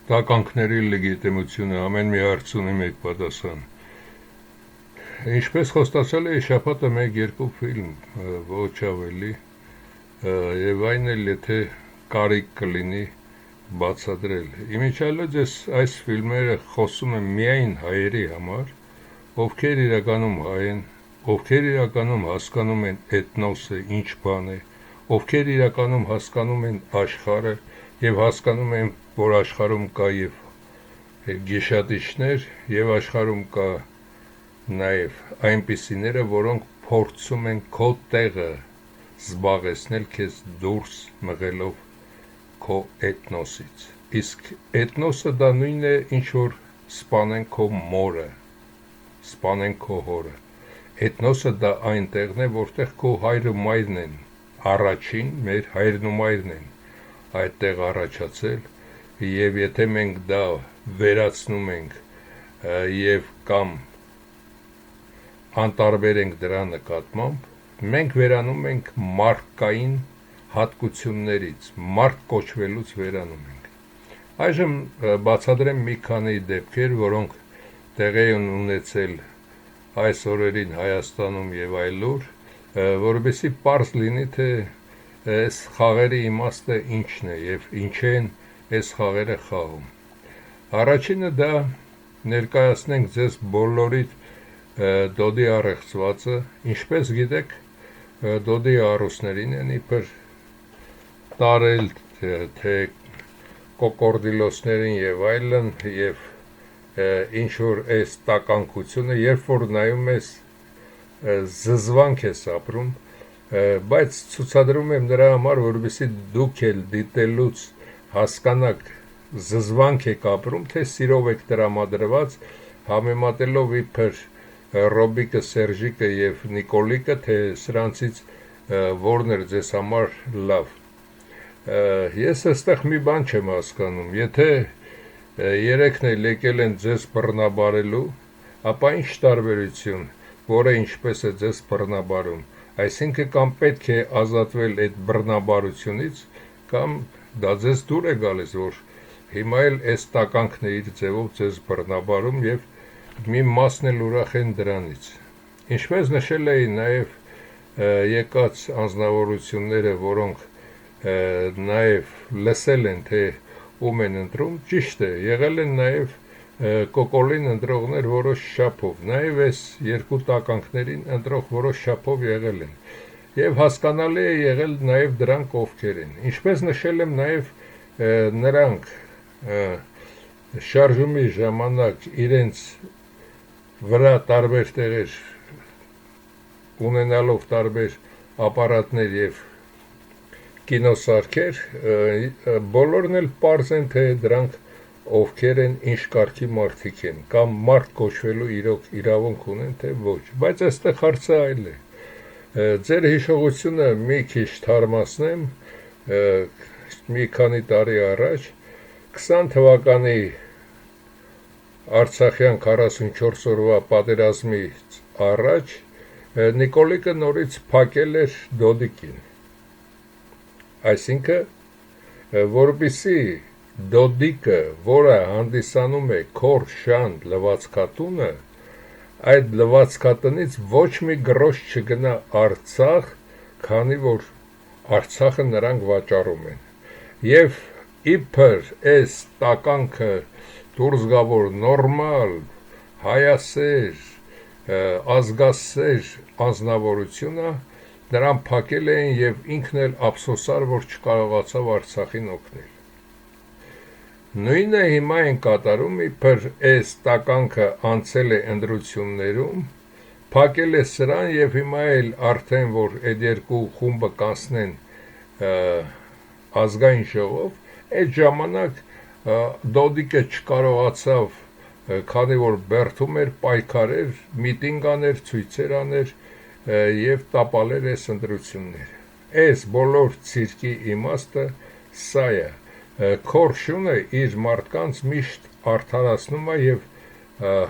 տականքների լեգիտիմությունը ամեն մի հարց ունի մեկ պատասխան։ Ինչպես խոստացել էի, շաբաթը 1-2 ֆիլմ, ոչ ավելի, եւ այն էլ եթե կարիք կլինի բացատրել։ Իմիջիալոց այս ֆիլմերը խոսում են միայն հայերի համար, ովքեր իրականում հայ են, ովքեր իրականում հասկանում են էթնոսը ինչ բան է, ովքեր իրականում հասկանում են աշխարհը եւ հասկանում են, որ աշխարհում կա եւ գիշատիչներ եւ աշխարհում կա նաեւ այնպիսիները, որոնք փորձում են քո տեղը զբաղեցնել քեզ դուրս մղելով քո էթնոսից։ Իսկ էթնոսը դա նույնն է, ինչ որ սպանեն քո մորը, սպանեն քո հորը։ Էթնոսը դա այն տեղն է, որտեղ քո հայրը մայրն են, առաջին մեր հայրն ու մայրն են այդտեղ առաջացել, եւ եթե մենք դա վերացնում ենք եւ կամ անտարբեր ենք դրա նկատմամբ, մենք վերանում ենք մարդկային հատկություններից, մարդ կոչվելուց վերանում ենք։ Այժմ բացատրեմ մի քանի դեպքեր, որոնք տեղի են ունեցել այս օրերին Հայաստանում եւ այլուր, որովհետեւ պարզ լինի, թե այս խաղերի իմաստը ինչն է եւ ինչ են այս խաղերը խաղում։ Առաջինը դա ներկայացնենք ձեզ բոլորիդ դոդի առեղծվածը, ինչպես գիտեք, դոդի առուսներին են իբր տարել թե կոկորդիլոսներին եւ այլն եւ ինչ որ այս տականքությունը, երբ որ նայում ես զզվանք ես ապրում, բայց ցուցադրում եմ նրա համար, որովհետեւ դուք էլ դիտելուց հասկանաք զզվանք եք ապրում, թե սիրով եք տրամադրված, համեմատելով իբր Ռոբիկը, Սերժիկը եւ Նիկոլիկը, թե սրանցից որն էր ձեզ համար լավ։ Ես այստեղ մի բան չեմ հասկանում, եթե երեքն էլ եկել են ձեզ բռնաբարելու, ապա ինչ տարբերություն, որը ինչպես է ձեզ բռնաբարում, այսինքն կամ պետք է ազատվել այդ բռնաբարությունից, կամ դա ձեզ դուր է գալիս, որ հիմա էլ այս տականքների ձևով ձեզ բռնաբարում եւ մի մասն էլ ուրախ են դրանից։ Ինչպես նշել էի նաեւ եկած անձնավորությունները, որոնք նաեւ լսել են, թե ում են ընտրում, ճիշտ է, եղել են նաեւ կոկոլին ընտրողներ որոշ շապով, նաեւ այս երկու տականքներին ընտրող որոշ շապով եղել են։ Եվ հասկանալի է եղել նաեւ դրանք ովքեր են։ Ինչպես նշել եմ նաեւ նրանք շարժումի ժամանակ իրենց վրա տարբեր տեղեր ունենալով տարբեր ապարատներ եւ կինոսարքեր, բոլորն էլ պարզ են, թե դրանք ովքեր են, ինչ կարգի մարդիկ են, կամ մարդ կոչվելու իրոք իրավունք ունեն, թե ոչ, բայց այստեղ հարցը այլ է։ Ձեր հիշողությունը մի քիչ թարմացնեմ, մի քանի տարի առաջ, 20 թվականի Արցախյան 44 օրվա պատերազմից առաջ, Նիկոլիկը նորից փակել էր Դոդիկին։ Այսինքն, որպեսզի Դոդիկը, որը հանդիսանում է քոր շան լվացքատունը, այդ լվացքատնից ոչ մի գրոշ չգնա Արցախ, քանի որ Արցախը նրանք վաճառում են։ Եվ իբր այս տականքը դուրս գա, որ նորմալ, հայասեր, ազգասեր անձնավորությունը, նրան փակել էին եւ ինքն էլ ափսոսար, որ չկարողացավ Արցախին օգնել։ Նույնը հիմա են կատարում, իբր այս տականքը անցել է ընտրություններում, փակել է սրան եւ հիմա էլ արդեն որ այդ երկու խումբը կանցնեն ազգային ժողով, այդ ժամանակ Դոդիկը չկարողացավ, քանի որ բերդում էր, պայքարեր, միտինգ աներ, ցույցեր աներ եւ տապալեր այս ընտրությունները։ Այս բոլոր ցիրկի իմաստը սա է։ Քորշունը իր մարդկանց միշտ արդարացնում է եւ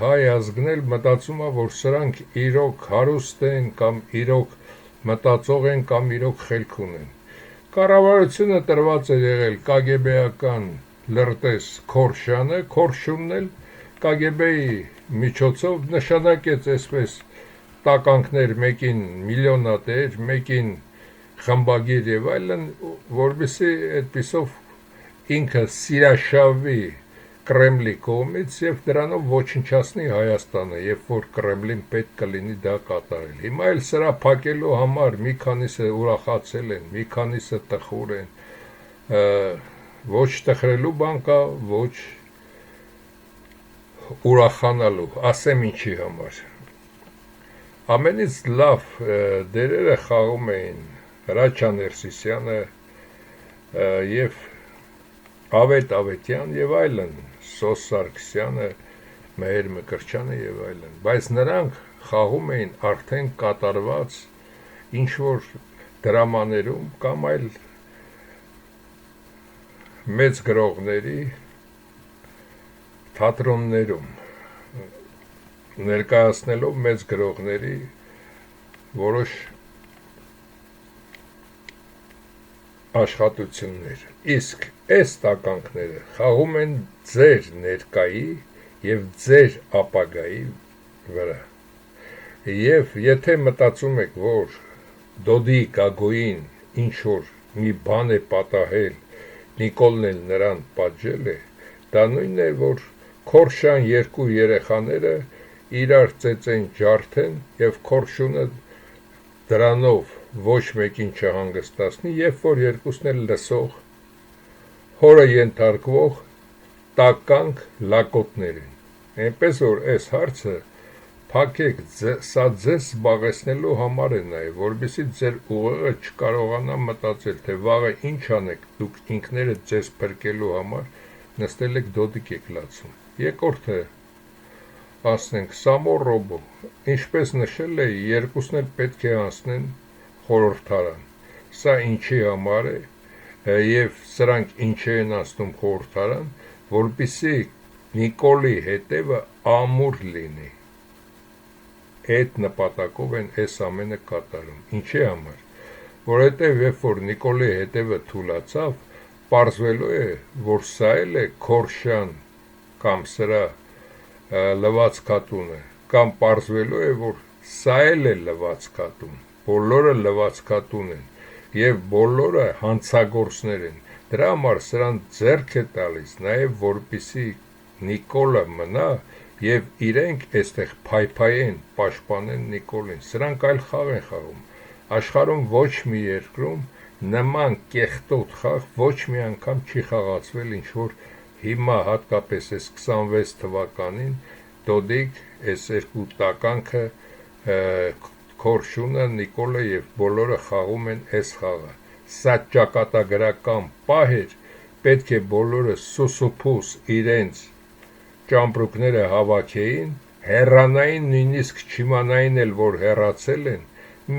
հայ ազգն էլ մտածում է, որ սրանք իրոք հարուստ են կամ իրոք մտածող են կամ իրոք խելք ունեն։ Կառավարությունը տրված է եղել կագեբեական լրտես Քորշյանը, Քորշունն էլ KGB-ի միջոցով նշանակեց այսպես տականքներ, մեկին միլիոնատեր, մեկին խմբագիր եւ այլն, որովհետեւ այդպիսով ինքը սիրաշավի Կրեմլի կողմից եւ դրանով ոչնչացնի Հայաստանը, երբ որ Կրեմլին պետք կլինի դա կատարել։ Հիմա էլ սրա փակելու համար մի քանիսը ուրախացել են, մի քանիսը տխուր են, ոչ տխրելու բան կա, ոչ ուրախանալու, ասեմ ինչի համար։ Ամենից լավ դերերը խաղում էին Հրաչյա Ներսիսյանը եւ Ավետ Ավետյան եւ այլն, Սոս Սարգսյանը, Մեհեր Մկրտչյանը եւ այլն, բայց նրանք խաղում էին արդեն կատարված ինչ որ դրամաներում կամ այլ մեծ գրողների թատրոններում, ներկայացնելով մեծ գրողների որոշ աշխատություններ, իսկ այս տականքները խաղում են ձեր ներկայի և ձեր ապագայի վրա, և եթե մտածում եք, որ Դոդի Գագոյին ինչ-որ մի բան է պատահել, Նիկոլն էլ նրան պատժել է, դա նույնն է, որ Քորշյան երկու երեխաները իրար ծեծեն ջարդեն և Քորշունը դրանով ոչ մեկին չհանգստացնի, երբ որ երկուսն էլ լսող, հորը ենթարկվող տականք լակոտներ են։ Այնպես որ այս հարցը փակեք, սա ձեզ զբաղեցնելու համար է նաև, որովհետեւ ձեր ուղեղը չկարողանա մտածել, թե վաղը ինչ անեք, դուք ինքներդ ձեզ փրկելու համար նստել եք դոդիկ եք լացում։ Երկրորդը ասենք Սամոռոբո, ինչպես նշել է, երկուսն էլ պետք է անցնեն խորհրդարան։ Սա ինչի համար է եւ սրանք ինչի են անցնում խորհրդարան, որպեսզի Նիկոլի հետևը ամուր լինի։ Այդ նպատակով են այս ամենը կատարում։ Ինչի համար, որովհետեւ երբ որ Նիկոլի հետևը թուլացավ, պարզվելու է, որ սա էլ է Քորշյան կամ սրա լվացքատունը, կամ պարզվելու է, որ սա էլ է լվացքատուն, բոլորը լվացքատուն են եւ բոլորը հանցագործներ են։ Դրա համար սրան ձեռք է տալիս նաեւ որպեսզի Նիկոլը մնա եւ իրենք այստեղ փայփայեն, պաշտպանեն Նիկոլին։ Սրանք այլ խաղ են խաղում։ Աշխարհում ոչ մի երկրում նման կեղտոտ խաղ ոչ մի անգամ չի խաղացվել, ինչ որ հիմա հատկապես այս 26 թվականին Դոդիկ այս երկու տականքը Քորշունը, Նիկոլը եւ բոլորը խաղում են այս խաղը։ Սա ճակատագրական պահ էր, պետք է բոլորը սուսուփուս իրենց ճամպրուկները հավաքեին, հեռանային, նույնիսկ չիմանային էլ, որ հեռացել են,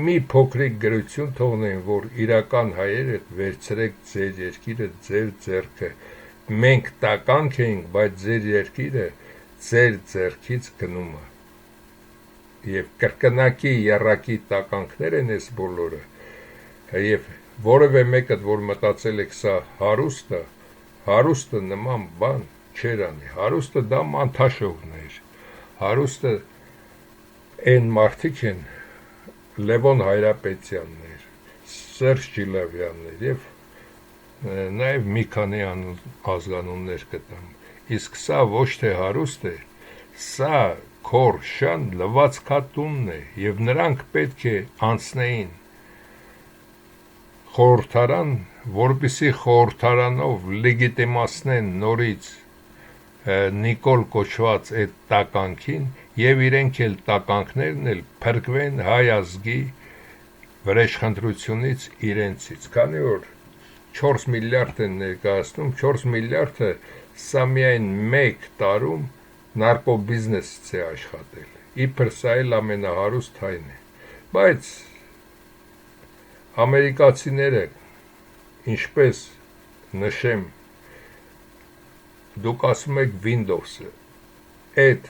մի փոքրիկ գրություն թողնեն, որ իրական հայերը վերցրեք ձեր երկիրը, ձեր ձեռքը։ Մենք տականք էինք, բայց ձեր երկիրը ձեր ձեռքից գնում է։ Եվ կրկնակի եռակի տականքներ են այս բոլորը, եւ որևէ մեկը, որ մտածել եք սա հարուստը նման բան չեր անի, հարուստը դա մանթաշողն էր, հարուստը այն մարդիկ են, Լևոն Հայրապետյանն էր, Սերժ Ջիլավյանն էր եւ նաեւ մի քանի ազգանուններ կտամ, իսկ սա ոչ թե հարուստ է, սա Քորշյան լվացքատունն է եւ նրանք պետք է անցնեին խորհրդարան, որպեսզի խորհրդարանով լեգիտիմացնեն նորից Նիկոլ կոչված այդ տականքին եւ իրենք էլ տականքներն էլ փրկվեն հայ ազգի վրեժխնդրությունից իրենցից, քանի որ 4 միլիարդ են ներկայացնում, 4 միլիարդը սա միայն մեկ տարում նարկոբիզնեսից է աշխատել, իբր սա էլ ամենահարուստ հայն է, բայց ամերիկացիները, ինչպես նշեմ, դուք ասում եք Windows-ը, այդ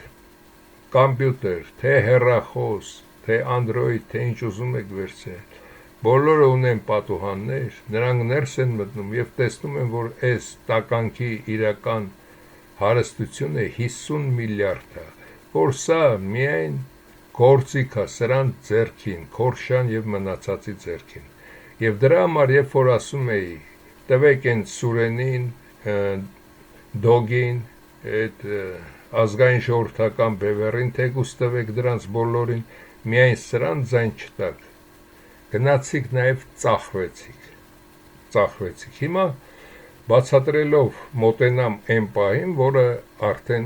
կամպյուտեր, թե հեռախոս, թե Android, թե ինչ ուզում եք վերցնել, բոլորը ունեն պատուհաններ, նրանք ներս են մտնում և տեսնում են, որ այս տականքի իրական հարստությունը 50 միլիարդ է, որ սա միայն գործիք է սրանց ձեռքին, Քորշյան և մնացածի ձեռքին։ Եվ դրա համար, երբ որ ասում էի, տվեք են Սուրենին, Դոգին, այդ ազգային ժողովրդական բևեռին, թեկուզ տվեք դրանց բոլորին, միայն սրան ձայն չտակ, գնացիք նաև ծախվեցիք։ Հիմա բացատրելով մոտենամ այն պահին, որը արդեն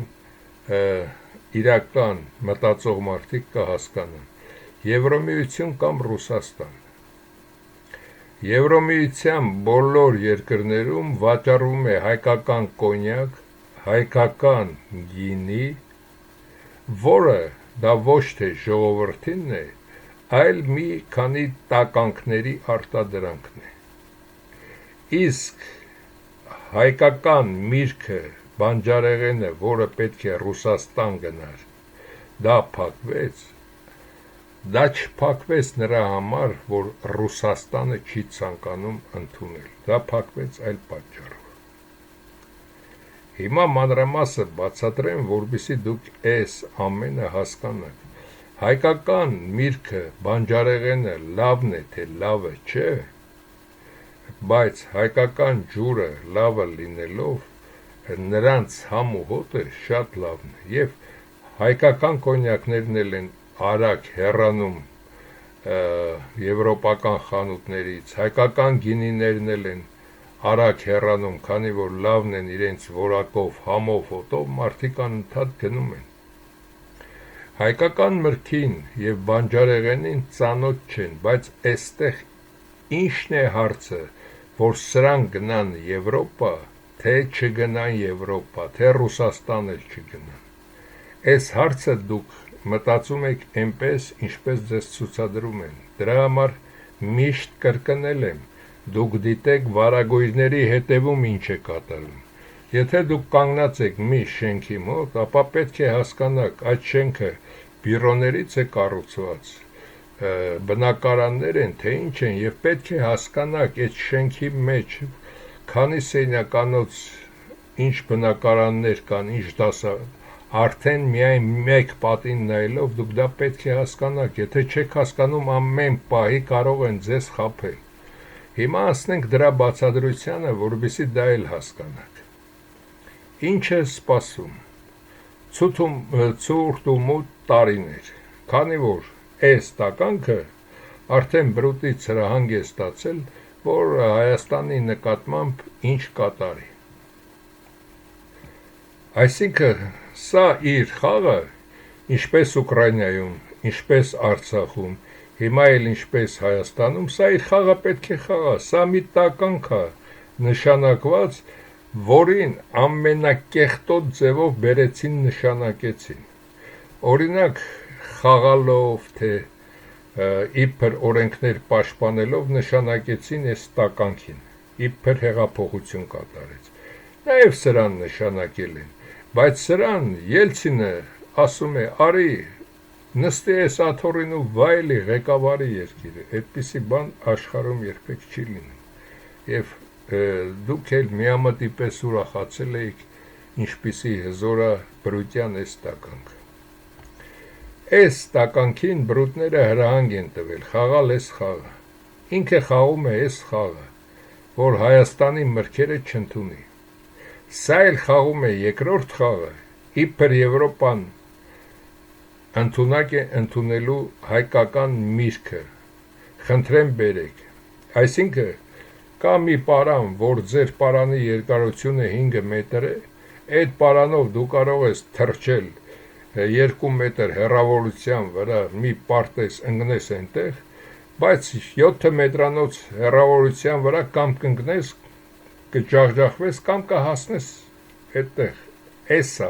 իրական մտածող մարդիկ կհասկանան, Եվրոմիություն կամ Ռուսաստան։ Եվրոմիության բոլոր երկրներում վաճառվում է հայկական կոնյակ, հայկական գինի, որը դա ոչ թե ժողովրդինն է, այլ մի քանի տականքների արտադրանքն է։ Իսկ հայկական միրգը, բանջարեղենը, որը պետք է Ռուսաստան գնար, դա փակվեց, դա չփակվեց նրա համար, որ Ռուսաստանը չի ցանկանում ընդունել, դա փակվեց այլ պատճառով։ Հիմա մանրամասը բացատրեմ, որպեսզի դուք այս ամենը հասկանաք։ Հայկական միրգը, բանջարեղենը լավն է, թե լավը չէ, բայց հայկական ջուրը լավը լինելով նրանց համ ու հոտը շատ լավն է, և հայկական կոնյակներն էլ են արագ հեռանում եվրոպական խանութներից, հայկական գինիներն էլ են արագ հեռանում, քանի որ լավն են իրենց որակով, համով, հոտով, մարդիկ անընդհատ գնում են։ Հայկական մրգին և բանջարեղենին ծանոթ չեն, բայց այստեղ ինչն է հարցը, որ սրանք գնան Եվրոպա, թե չգնան Եվրոպա, թե Ռուսաստան էլ չգնան։ Այս հարցը դուք մտածում եք այնպես, ինչպես ձեզ ցուցադրում են։ Դրա համար միշտ կրկնել եմ, դուք դիտեք վարագույրների հետևում ինչ է կատարում։ Եթե դուք կանգնած եք մի շենքի մոտ, ապա պետք է հասկանաք, այդ շենքը բյուրոներից է կառուցված, բնակարաններ են, թե ինչ են, և պետք է հասկանաք այդ շենքի մեջ քանի սենյականոց, ինչ բնակարաններ կան, ինչ դասարան, արդեն միայն մեկ պատին նայելով դուք դա պետք է հասկանաք, եթե չեք հասկանում, ամեն պահի կարող են ձեզ խաբել։ Հիմա անցնենք դրա բացատրությանը, որովհետեւ դա էլ հասկանաք։ Ինչ է սպասում։ Ցուրտ ու մութ տարիներ, քանի որ այս տականքը արդեն բրուտից հրահանգ է ստացել, որ Հայաստանի նկատմամբ ինչ կատարի։ Այսինքն սա իր խաղը, ինչպես Ուկրաինայում, ինչպես Արցախում, հիմա էլ ինչպես Հայաստանում, սա իր խաղը պետք է խաղա, սա մի տականք է նշանակված, որին ամենակեղտոտ ձևով բերեցին նշանակեցին։ Օրինակ խաղալով, թե իբր օրենքներ պաշտպանելով նշանակեցին այս տականքին, իբր հեղափոխություն կատարեց։ Նաև սրան նշանակել են, բայց սրան Ելցինը ասում է, արի նստի այս աթոռին ու վայելի ղեկավարի երկիրը, այդպիսի բան աշխարհում երբեք չի լինում։ Եվ դուք էլ միամտի պես ուրախացել էիք, ինչպիսի հզորա բրուտյան այս տականքը։ Այս տականքին բրուտները հրահանգ են տվել, խաղալ այս խաղը։ Ինքը խաղում է այս խաղը, որ Հայաստանի մրգերը չընդունի։ Սա էլ խաղում է երկրորդ խաղը, իբր Եվրոպան ընդունակ է ընդունելու հայկական միրգը, խնդրեմ բերեք։ Այսինքն կա մի պարան, որ ձեր պարանի երկարությունը 5 մետր է, այդ պարանով դու կարող ես թռչել 2 մետր հեռավորության վրա մի պարտեզ ընկնես այնտեղ, բայց 7 մետրանոց հեռավորության վրա կամ կընկնես, կջախջախվես կամ կհասնես այդտեղ։ Էսա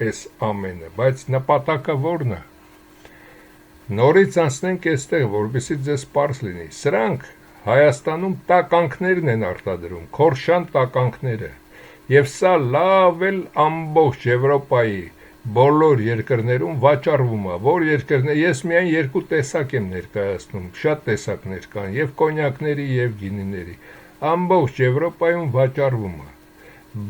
այս ամենը, բայց նպատակը որն է։ Նորից անցնենք այստեղ, որպեսզի ձեզ պարզ լինի։ Սրանք Հայաստանում տականքներն են արտադրում, Քորշյան տականքները, և սա լավ էլ ամբողջ Եվրոպայի բոլոր երկրներում վաճառվում է, որ երկրներ, ես միայն երկու տեսակ եմ ներկայացնում, շատ տեսակներ կան, եւ կոնյակների եւ գինիների, ամբողջ Եվրոպայում վաճառվում է,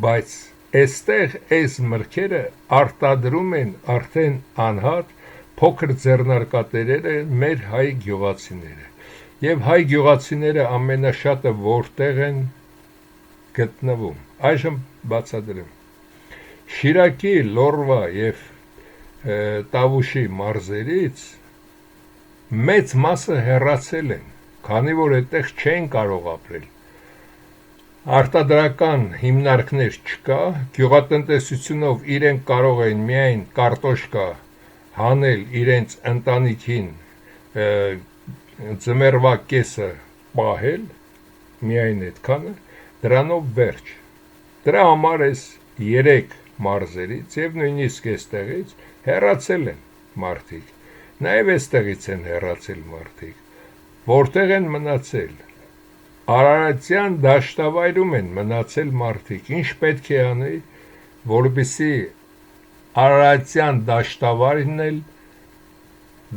բայց այստեղ այս մրգերը արտադրում են արդեն անհատ փոքր ձեռնարկատերերը մեր հայ գյուղացիները, եւ հայ գյուղացիները ամենաշատը որտեղ են գտնվում, այժմ բացատրեմ, Շիրակի, Լորվա եւ Տավուշի մարզերից մեծ մասը հեռացել են, քանի որ այդտեղ չեն կարող ապրել։ Արտադրական հիմնարկներ չկա, գյուղատնտեսությունով իրենք կարող են միայն կարտոշկա հանել իրենց ընտանիքին ձմեռվա կեսը պահել, միայն այդքանը, դրանով վերջ։ Դրա համար էս 3 մարզերից եւ նույնիսկ այստեղից հեռացել են մարդիկ, նաեւ այստեղից են հեռացել մարդիկ, որտեղ են մնացել, Արարատյան դաշտավայրում են մնացել մարդիկ, ինչ պետք է անել, որպեսզի Արարատյան դաշտավայրն էլ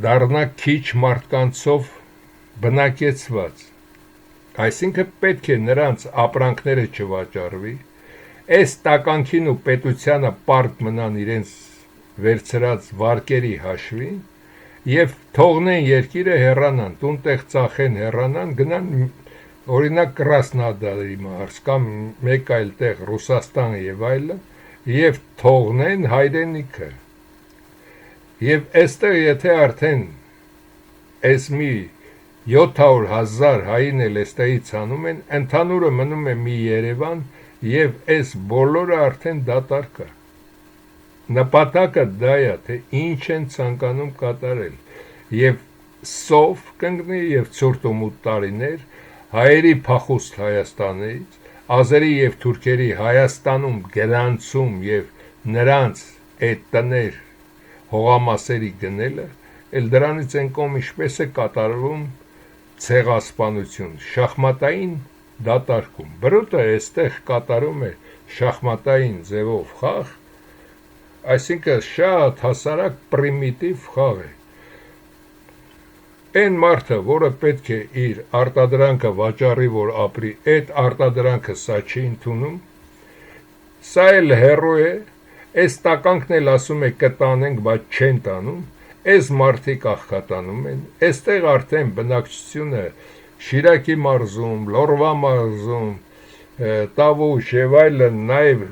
դառնա քիչ մարդկանցով բնակեցված, այսինքն պետք է նրանց ապրանքները չվաճառվի, Այս տականքին ու պետությանը պարկ մնան իրենց վերցրած վարկերի հաշվին եւ թողնեն երկիրը հեռանան, տուն-տեղ ծախեն հեռանան, գնան օրինակ Կրասնոդարի մարզ կամ մեկ այլ տեղ Ռուսաստան եւ այլն եւ թողնեն հայրենիքը։ Եվ այստեղ եթե արդեն այս մի 700,000 հային էլ այստեղից անում են, ընդհանուրը մնում է մի Երևան Եվ այս բոլորը արդեն դատարկ է, նպատակը դա է, թե ինչ են ցանկանում կատարել, եւ սով կընկնի եւ ցուրտ ու մութ տարիներ, հայերի փախուստ Հայաստանից, ազերի եւ թուրքերի Հայաստանում գրանցում եւ նրանց այդ տներ հողամասերի գնելը, էլ դրանից են կողմ ինչպես է կատարվում ցեղասպանություն, շախմատային դատարկում, բրուտը այստեղ կատարում է շախմատային ձևով խաղ, այսինքն շատ հասարակ պրիմիտիվ խաղ է, այն մարդը, որը պետք է իր արտադրանքը վաճառի, որ ապրի, այդ արտադրանքը սա չի ընդունում, սա էլ հեռու է, այս տականքն էլ ասում է կտանենք, բայց չեն տանում, այս մարդիկ աղքատանում են, այստեղ արդեն բնակչությունը Շիրակի մարզում, Լորվա մարզում, Տավուշ եւ այլն, նաեւ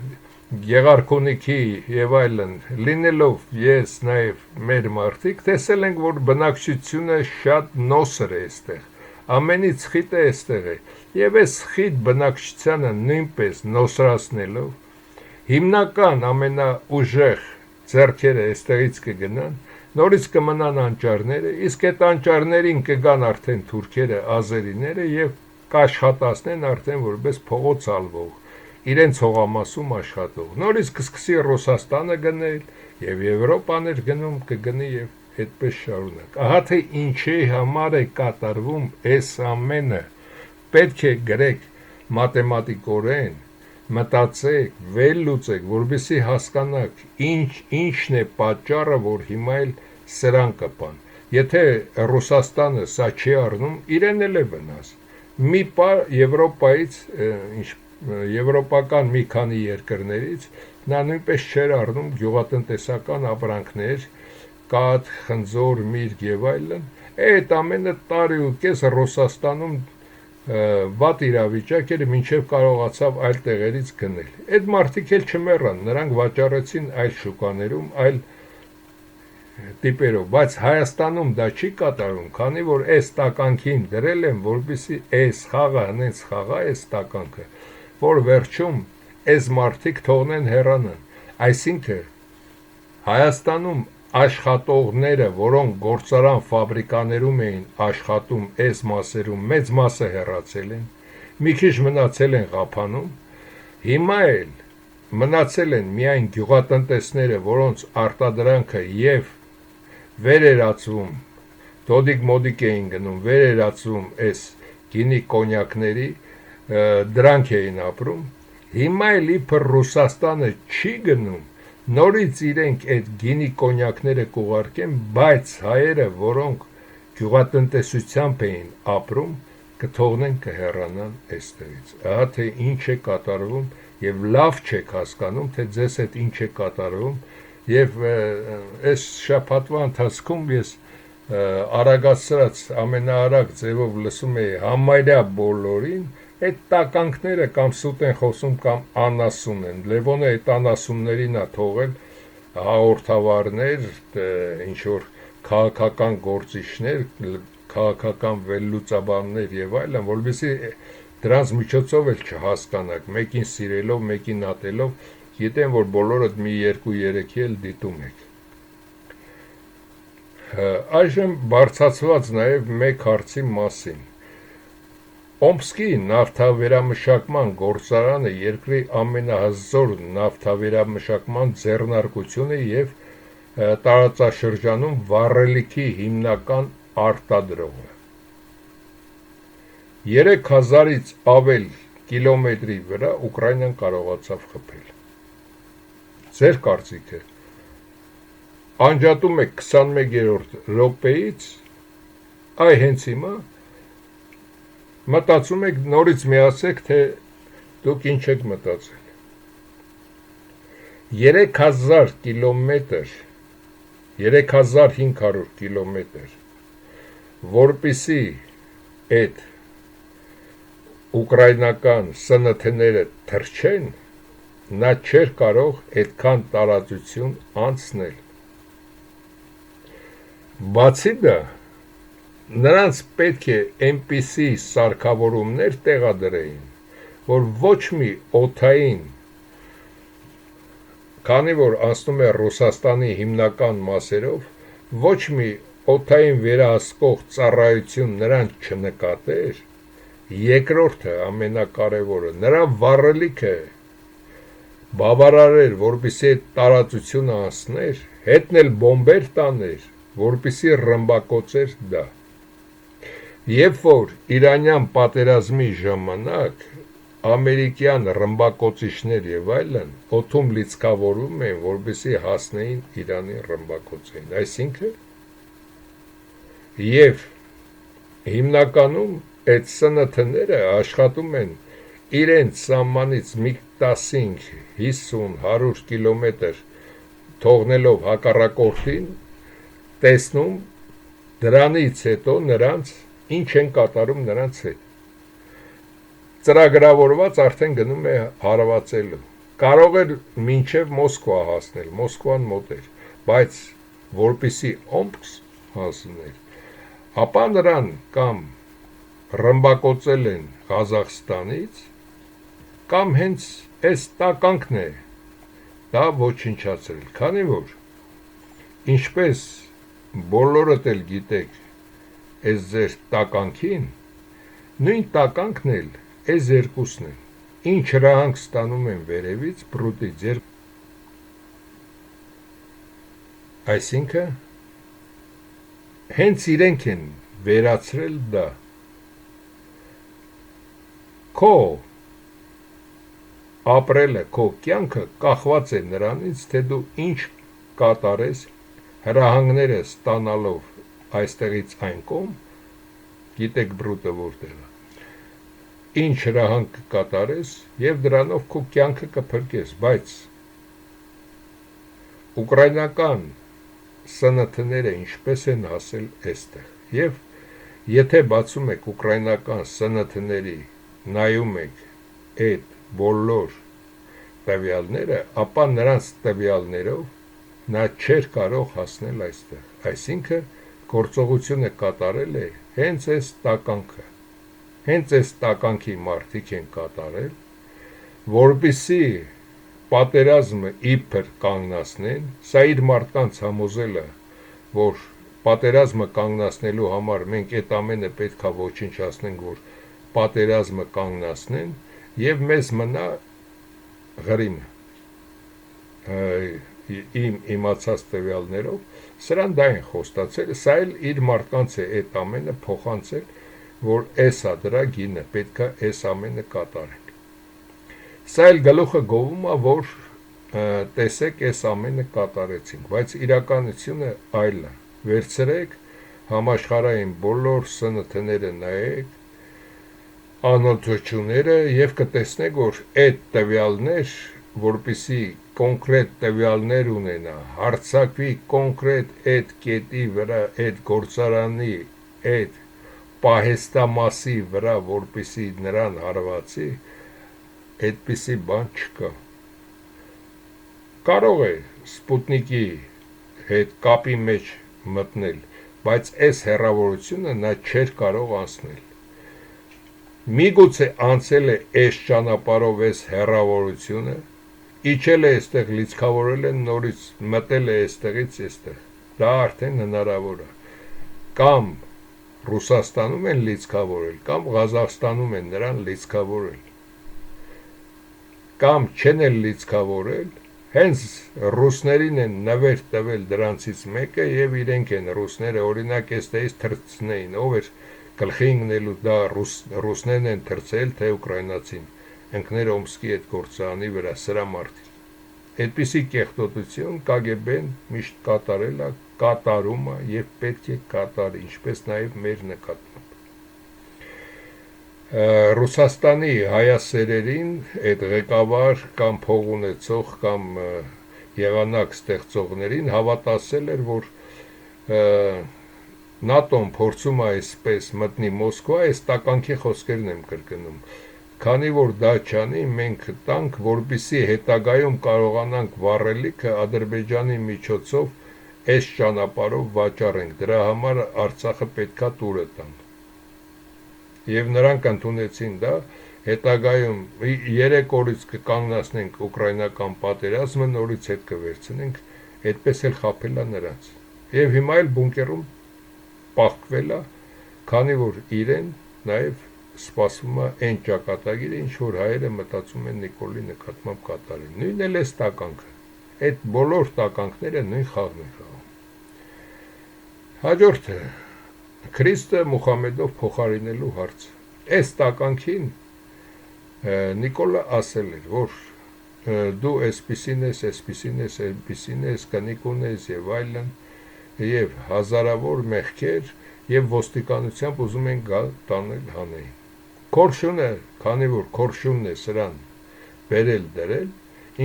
Գեղարքունիքի եւ այլն, լինելով ես նաեւ մեր մարդիկ, տեսել ենք, որ բնակչությունը շատ նոսր է այստեղ, ամենից խիտ է այստեղ է, եւ այս խիտ բնակչությանը նույնպես նոսրացնելով, հիմնական ամենաուժեղ ձեռքերը այստեղից կգնան, նորից կմնան անճարները, իսկ այդ անճարներին կգան արդեն թուրքերը, ազերիները եւ կաշխատացնեն արդեն որպես փողոցալվող, իրենց հողամասում աշխատող, նորից կսկսի Ռուսաստանը գնել եւ Եվրոպաներ գնում կգնի եւ այդպես շարունակ, ահա թե ինչի համար է կատարվում այս ամենը, պետք է գրեք մաթեմատիկորեն, մտածեք, վերլուծեք, որպեսզի հասկանաք ինչն է պատճառը, որ հիմա էլ սրան կպան, եթե Ռուսաստանը սա չի առնում, իրեն էլ է վնաս, մի պար Եվրոպայից, եվրոպական մի քանի երկրներից, նա նույնպես չէր առնում գյուղատնտեսական ապրանքներ, կաթ, խնձոր, միրգ եւ այլն, այդ ամենը տարի ու կես Ռուսաստանում վատ իրավիճակ էր, մինչև կարողացավ այլ տեղերից գնել, այդ մարդիկ էլ չմեռան, նրանք վաճառեցին այլ շուկաներում, այլ տիպերով, բայց Հայաստանում դա չի կատարում, քանի որ այս տականքին դրել են, որպեսզի այս խաղը հնենց խաղա այս տականքը, որ վերջում այս մարդիկ թողնեն հեռանան, այսինքն Հայաստանում աշխատողները, որոնք գործարան ֆաբրիկաներում էին աշխատում այս մասերում, մեծ մասը հեռացել են, մի քիչ մնացել են Ղափանում, հիմա էլ մնացել են միայն գյուղատնտեսները, որոնց արտադրանքը եւ վերերացվում, դոդիկ-մոդիկ էին գնում, վերերացվում այս գինի կոնյակների, դրանք էին ապրում, հիմա էլ իբր Ռուսաստանը չի գնում, նորից իրենք այդ գինի կոնյակները կուղարկեն, բայց հայերը, որոնք գյուղատնտեսությամբ էին ապրում, կթողնեն կհեռանան այստեղից։ Ահա թե ինչ է կատարվում եւ լավ չեք հասկանում, թե ձեզ հետ ինչ է կատարվում եւ այս շաբաթվա ընթացքում ես արագացրած ամենաարագ ձևով լսում էի համարյա բոլորին այդ տականքները կամ սուտ են խոսում կամ անասուն են։ Լևոնը այդ անասուններին է թողել հաղորդավարներ, ինչ որ քաղաքական գործիչներ, քաղաքական վերլուծաբաններ եւ այլն, որովհետեւ դրանց միջոցով էլ չհասկանաք, մեկին սիրելով, մեկին ատելով, գիտեմ, որ բոլորդ մի 2-3 էլ դիտում եք։ Այժմ բարձրացված նաեւ մեկ հարցի մասին։ Օմսկի նավթավերամշակման գործարանը երկրի ամենահզոր նավթավերամշակման ձեռնարկությունը եւ տարածաշրջանում վառելիքի հիմնական արտադրողը։ 3000-ից ավել կիլոմետրի վրա Ուկրաինան կարողացավ խփել։ Ձեր կարծիքը անջատում եք 21-րդ րոպեից, այ հենց հիմա մտածում եք նորից միացեք, թե դուք ինչ եք մտածել։ 3000 կիլոմետր, 3500 կիլոմետր, որպիսի այդ ուկրաինական սնթները թրջեն, նա չէր կարող այդքան տարածություն անցնել։ Բացի դա, նրանց պետք է այնպիսի սարքավորումներ տեղադրեին, որ ոչ մի օդային, քանի որ անցնում է Ռուսաստանի հիմնական մասերով, ոչ մի օդային վերահսկող ծառայություն նրան չնկատեր, երկրորդը ամենակարևորը, նրա վառելիքը բավարար էր, որպեսզի այդ տարածությունը անցներ, հետն էլ բոմբեր տաներ, որպեսզի ռմբակոծեր դա։ Երբ որ իրանյան պատերազմի ժամանակ ամերիկյան ռմբակոծիչներ եւ այլն օդում լիցքավորում են, որպեսզի հասնեին Իրանի ռմբակոծեին, այսինքն եւ հիմնականում այդ սնթները աշխատում են իրենց սահմանից մի 15-50-100 կիլոմետր թողնելով հակառակորդին, տեսնում դրանից հետո նրանց ինչ են կատարում նրանց հետ։ Ծրագրավորված արդեն գնում է հարվածելու։ Կարող էր մինչև Մոսկվա հասնել, Մոսկվան մոտ էր, բայց որպեսի Օմսկ հասներ, ապա նրան կամ ռմբակոծել են Ղազախստանից, կամ հենց այս տականքն է դա ոչնչացրել, քանի որ ինչպես բոլորդ էլ գիտեք այս ձեր տականքին, նույն տականքն էլ այս երկուսն են, ինչ հրահանգ ստանում են վերևից բրուտից, այսինքն հենց իրենք են վերացրել դա։ Քո ապրելը, քո կյանքը կախված է նրանից, թե դու ինչ կատարես հրահանգները ստանալով այստեղից այն կողմ, գիտեք բրուտը որտեղ է, ինչ հրահանգ կկատարես եւ դրանով քո կյանքը կփրկես, բայց ուկրաինական սնթները ինչպես են հասել այստեղ եւ եթե բացում եք ուկրաինական սնթների, նայում եք այդ բոլոր տվյալները, ապա նրանց տվյալներով նա չէր կարող հասնել այստեղ, այսինքն գործողությունը կատարել է հենց այս տականքը, հենց այս տականքի մարդիկ են կատարել, որպեսզի պատերազմը իբր կանգնացնեն, սա իր մարդկանց համոզելը, որ պատերազմը կանգնացնելու համար մենք այդ ամենը պետք է ոչնչացնենք, որ պատերազմը կանգնացնեն եւ մեզ մնա Ղրիմը, իմ իմացած տվյալներով, սրան դա են խոստացել, սա էլ իր մարդկանց է այդ ամենը փոխանցել, որ էսա դրա գինը, պետք է այս ամենը կատարենք։ Սա էլ գլուխը գովում է, որ տեսեք այս ամենը կատարեցինք, բայց իրականությունը այլ է։ Վերցրեք համաշխարհային բոլոր ՍՆԹ-ները նայեք, անօթոչությունները եւ կտեսնեք, որ այդ տվյալներ, որպիսի կոնկրետ տվյալներ ունենա, հարցակվի կոնկրետ այդ կետի վրա, այդ գործարանի, այդ պահեստամասի վրա, որպիսի նրան հարվածի, այդպիսի բան չկա։ Կարող է Սպուտնիկի հետ կապի մեջ մտնել, բայց այս հեռավորությունը նա չէր կարող անցնել։ Միգուցե անցել է այս ճանապարհով այս հեռավորությունը, իջել է այստեղ լիցքավորել են նորից, մտել է այստեղից այստեղ։ Դա արդեն հնարավոր է։ Կամ Ռուսաստանում են լիցքավորել, կամ Ղազախստանում են նրան լիցքավորել։ Կամ չեն էլ լիցքավորել, հենց ռուսներին են նվեր տվել դրանցից մեկը եւ իրենք են ռուսները օրինակ էստեից թրծնեին, ով էր գլխի ընկնելու, դա ռուսներն են թրծել, թե ուկրաինացին, ընկներ Օմսկի այդ գործարանի վրա, սրա մարդիկ։ Այդպիսի կեղտոտություն KGB-ն միշտ կատարել է, կատարում է եւ պետք է կատարի, ինչպես նաեւ մեր նկատմամբ։ Ռուսաստանի հայասերերին այդ ղեկավար կամ փող ունեցող կամ եղանակ ստեղծողներին հավատացել էր, որ ՆԱՏՕ-ն փորձում է այսպես մտնի Մոսկվա, այս տականքի խոսքերն եմ կրկնում, քանի որ դա չանի, մենք տանք, որպիսի հետագայում կարողանանք վառելիքը Ադրբեջանի միջոցով այս ճանապարհով վաճառենք, դրա համար Արցախը պետքա տուրը տան։ Եվ նրանք ընդունեցին դա, հետագայում 3 օրից կկանգնացնենք ուկրաինական պատերազմը, նորից հետ կվերցնենք, այդպես էլ խաբել է նրանց։ Եվ հիմա էլ բունկերում պահկվել է, քանի որ իրեն նաև սպասվում է այն ճակատագիրը, ինչ որ հայերը մտածում են Նիկոլի նկատմամբ կատարել։ Նույնն էլ էս տականքը, այդ բոլոր տականքները նույն խաղն են խաղում։ Հաջորդը Քրիստը Մուխամեդով փոխարինելու հարցը։ Այս տականքին Նիկոլը ասել էր, որ դու այսպիսին ես, կնիկ ունես եւ այլն, եւ հազարավոր մեղքեր եւ ոստիկանությամբ ուզում են գալ տանել հանեին։ Քորշունը, քանի որ քորշունն է սրան վերել դրել,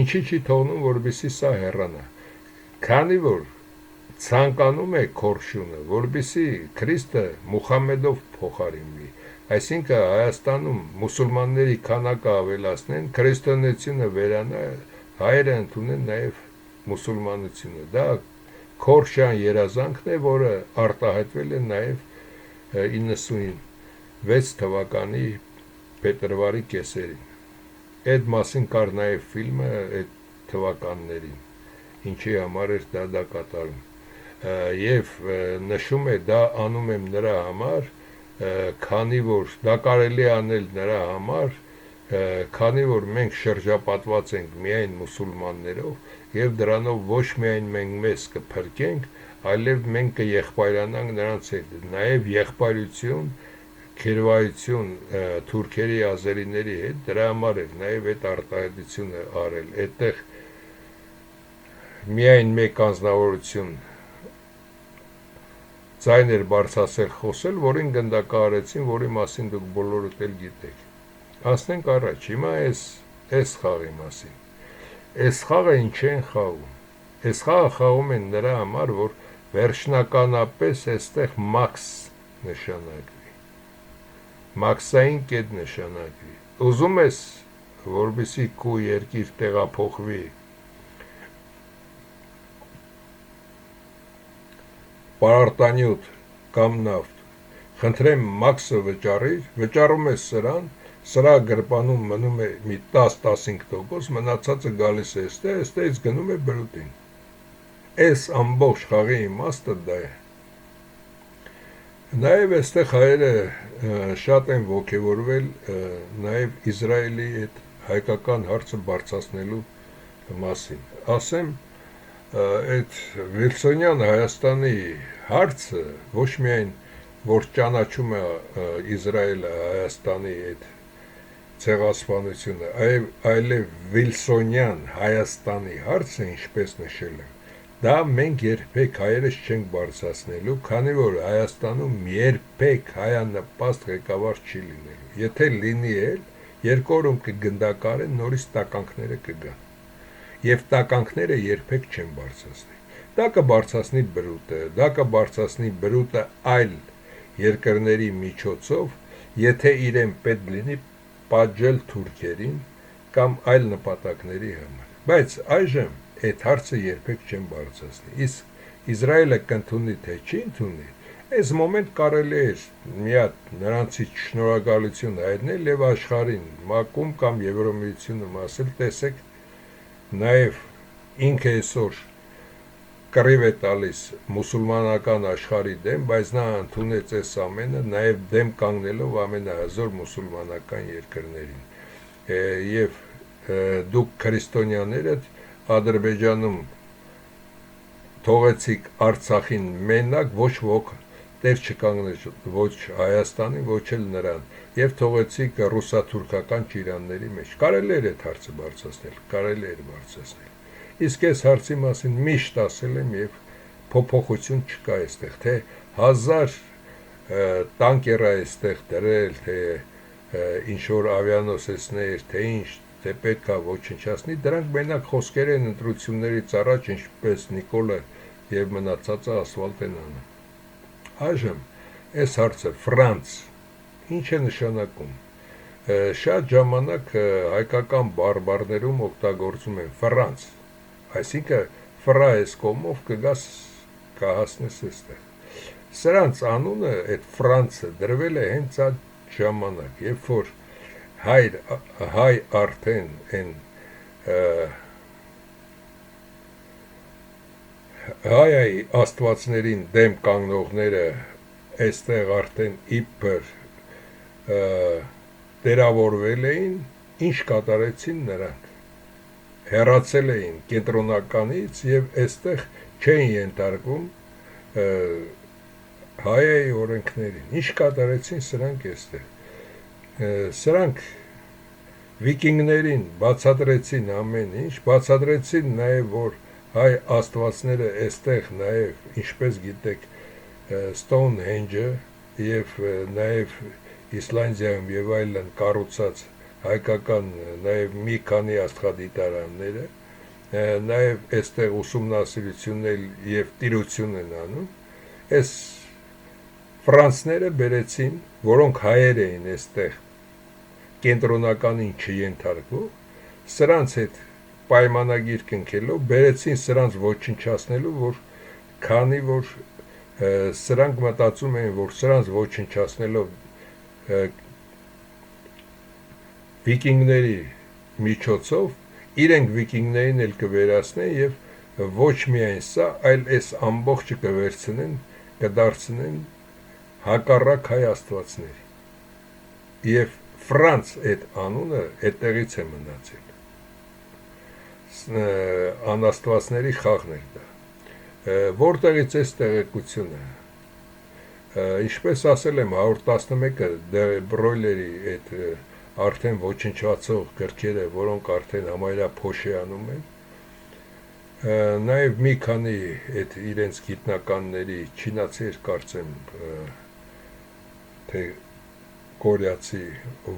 ինչի չի թողնում, որպեսզի սա հեռանա։ Քանի որ ցանկանում է քորշունը, որպեսզի Քրիստը Մուխամեդով փոխարինվի, այսինքն Հայաստանում մուսուլմանների քանակը ավելացնեն, քրիստոնեությունը վերանա, հայերը ընդունեն նաև մուսուլմանությունը։ Դա Քորշյան երազանքն է, որը արտահայտվել է նաև 96 թվականի փետրվարի կեսերին։ Այդ մասին կար նաև ֆիլմը այդ թվականներին, ինչի համար էր դա կատարում։ Եվ նշում է, դա անում եմ նրա համար, քանի որ դա կարելի անել նրա համար, քանի որ մենք շրջապատված ենք միայն մուսուլմաններով եւ դրանով ոչ միայն մենք մեզ կփրկենք, այլև մենք կեղբայրանանք նրանց հետ, նաեւ եղբայրություն, քերվայություն թուրքերի, ազերիների հետ, դրա համար էր նաեւ այդ արտահայտությունը արել։ Այդտեղ միայն մեկ անձնավորություն ձայն էր բարձրացել խոսել, որին գնդակահարեցին, որի մասին դուք բոլորդ էլ գիտեք։ Անցնենք առաջ, հիմա այս խաղի մասին։ Այս խաղը ինչ են խաղում։ Այս խաղը խաղում են նրա համար, որ վերջնականապես այստեղ մաքս նշանակվի։ Մաքսային կետ նշանակվի։ Ուզում ես, որպեսզի քո երկիր տեղափոխվի պարարտանյութ կամ նավթ, խնդրեմ մաքսը վճարում ես սրան, սրա գրպանում մնում է մի 10-15%, մնացածը գալիս է այստեղից գնում է բրուտին։ Այս ամբողջ խաղի իմաստը դա է։ Նաև այստեղ հայերը շատ են ոգևորվել նաև Իսրայելի այդ հայկական հարցը բարձրացնելու մասին։ Ասեմ, այդ Վիլսոնյան Հայաստանի հարցը ոչ միայն որ ճանաչում է Իսրայելը Հայաստանի այդ ցեղասպանությունը, այլև Վիլսոնյան Հայաստանի հարցը, ինչպես նշել եմ, դա մենք երբեք հայերս չենք բարձրացնելու, քանի որ Հայաստանում երբեք հայանպաստ ղեկավար չի լինելու։ Եթե լինի էլ, երկու օրում կգնդակարեն, նորից տականքները կգան։ Եվ տականքները երբեք չեն բարձրացնի։ Դա կբարձրացնի բրուտը, դա կբարձրացնի բրուտը այլ երկրների միջոցով, եթե իրեն պետք լինի պատժել թուրքերին կամ այլ նպատակների համար։ Բայց այժմ այդ հարցը երբեք չեն բարձրացնի։ Իսկ Իսրայելը կընդունի թե չի ընդունի, այս մոմենտ կարելի է մի հատ նրանցից շնորհակալություն հայտնել եւ աշխարհին, ՄԱԿ-ում կամ Եվրոմիությունում ասել, տեսեք, նաեւ ինքը այսօր կռիվ է տալիս մուսուլմանական աշխարհի դեմ, բայց նա ընդունեց այս ամենը, նաեւ դեմ կանգնելով ամենահզոր մուսուլմանական երկրներին։ Եվ դուք քրիստոնյաները Ադրբեջանում թողեցիք Արցախին մենակ, ոչ ոք տեր չկանգնեց ոչ Հայաստանին, ոչ էլ նրան, եւ թողեցիք ռուսա-թուրքական ճիրանների մեջ։ Կարելի էր այդ հարցը բարձրացնել, կարելի էր բարձրացնել։ Իսկ այս հարցի մասին միշտ ասել եմ եւ փոփոխություն չկա այստեղ, թե 1000 տանկեր է այստեղ դրել, թե ինչ որ ավիանոսեցներ, թե ինչ, թե պետք է ոչնչացնի, դրանք մենակ խոսքեր են ընտրություններից առաջ, ինչպես Նիկոլը եւ մնացածը ասֆալտ են անում։ Այժմ այս հարցը Ֆրանց ինչ է նշանակում։ Շատ ժամանակ հայկական բարբառներում օգտագործում են Ֆրանց, այսինքն ֆրա այս կողմով կգաս կհասնես այստեղ։ Սրանց անունը այդ Ֆրանցը դրվել է հենց այդ ժամանակ, երբ որ հայ արդեն են հայայի աստվածներին դեմ կանգնողները այստեղ արդեն իբր դերավորվել էին, ինչ կատարեցին նրանք, հեռացել էին կենտրոնականից եւ այստեղ չէին ենթարկվում հայայի օրենքներին, ինչ կատարեցին սրանք այստեղ, սրանք վիկինգներին բացատրեցին ամեն ինչ, բացատրեցին նաեւ, որ հայ աստվածները այստեղ նաեւ, ինչպես գիտեք, Stonehenge-ը եւ նաեւ Իսլանդիայում եւ այլն կառուցած հայկական նաեւ մի քանի աստղադիտարանները, նաեւ այստեղ ուսումնասիրություններ եւ տիրություն են անում, այս ֆրանսները բերեցին, որոնք հայեր էին այստեղ կենտրոնականին չենթարկվող, սրանց հետ պայմանագիր կնքելով բերեցին սրանց ոչնչացնելու, որ քանի որ սրանք մտածում էին, որ սրանց ոչնչացնելով վիկինգների միջոցով իրենք վիկինգներին էլ կվերացնեն եւ ոչ միայն սա, այլ այս ամբողջը կվերցնեն, կդարձնեն հակառակ հայ աստվածների։ Եվ Ֆրանց այդ անունը այդտեղից է մնացել։ Անաստվածների խաղն էր դա։ Որտեղից է տեղեկությունը։ Ինչպես ասել եմ, 111-ը բրոյլերի այդ արդեն ոչնչացող գրքերը, որոնք արդեն համարյա փոշիանում են, նաև մի քանի այդ իրենց գիտնականների չինացիներ կարծեմ, թե կորեացի,